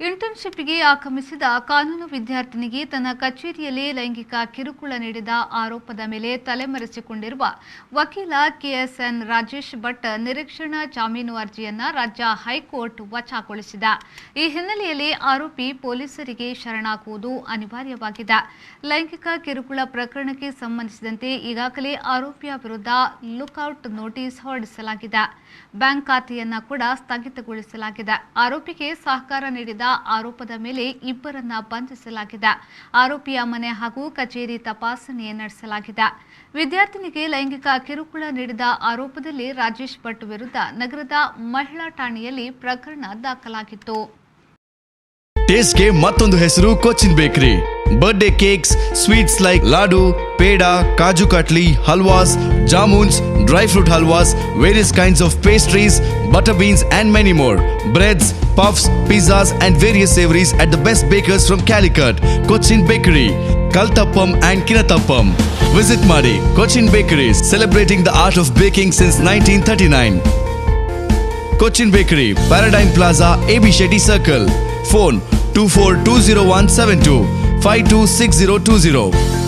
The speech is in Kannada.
ಇಂಟರ್ನ್ಶಿಪ್ಗೆ ಆಗಮಿಸಿದ ಕಾನೂನು ವಿದ್ಯಾರ್ಥಿನಿಗೆ ತನ್ನ ಕಚೇರಿಯಲ್ಲಿ ಲೈಂಗಿಕ ಕಿರುಕುಳ ನೀಡಿದ ಆರೋಪದ ಮೇಲೆ ತಲೆಮರೆಸಿಕೊಂಡಿರುವ ವಕೀಲ ಕೆಎಸ್ಎನ್ ರಾಜೇಶ್ ಭಟ್ ನಿರೀಕ್ಷಣಾ ಜಾಮೀನು ಅರ್ಜಿಯನ್ನು ರಾಜ್ಯ ಹೈಕೋರ್ಟ್ ವಜಾಗೊಳಿಸಿದೆ. ಈ ಹಿನ್ನೆಲೆಯಲ್ಲಿ ಆರೋಪಿ ಪೊಲೀಸರಿಗೆ ಶರಣಾಗುವುದು ಅನಿವಾರ್ಯವಾಗಿದೆ. ಲೈಂಗಿಕ ಕಿರುಕುಳ ಪ್ರಕರಣಕ್ಕೆ ಸಂಬಂಧಿಸಿದಂತೆ ಈಗಾಗಲೇ ಆರೋಪಿಯ ವಿರುದ್ಧ ಲುಕ್ಔಟ್ ನೋಟಿಸ್ ಹೊರಡಿಸಲಾಗಿದೆ. ಬ್ಯಾಂಕ್ ಖಾತೆಯನ್ನು ಕೂಡ ಸ್ಥಗಿತಗೊಳಿಸಲಾಗಿದೆ. ಆರೋಪಿಗೆ ಸಹಕಾರ ನೀಡಿದ ಆರೋಪದ ಮೇಲೆ ಇಬ್ಬರನ್ನ ಬಂಧಿಸಲಾಗಿದೆ. ಆರೋಪಿಯ ಮನೆ ಹಾಗೂ ಕಚೇರಿ ತಪಾಸಣೆ ನಡೆಸಲಾಗಿದೆ. ವಿದ್ಯಾರ್ಥಿನಿಗೆ ಲೈಂಗಿಕ ಕಿರುಕುಳ ನೀಡಿದ ಆರೋಪದಲ್ಲಿ ರಾಜೇಶ್ ಭಟ್ ವಿರುದ್ಧ ನಗರದ ಮಹಿಳಾ ಠಾಣೆಯಲ್ಲಿ ಪ್ರಕರಣ ದಾಖಲಾಗಿತ್ತು. ಟೇಸ್ಟ್ಗೆ ಮತ್ತೊಂದು ಹೆಸರು Cochin bakery. Birthday cakes, sweets like laddu, peda, kaju katli, ಹಲ್ವಾಸ್, jamuns, dry fruit halwas, various kinds of pastries, butter beans and many more. Breads, puffs, pizzas and various savories at the best bakers from Calicut. Cochin Bakery, Kaltappam and Kinatappam. Visit Madi, Cochin Bakeries, celebrating the art of baking since 1939. Cochin Bakery, Paradigm Plaza, AB Shetty Circle. Phone 24201725262020.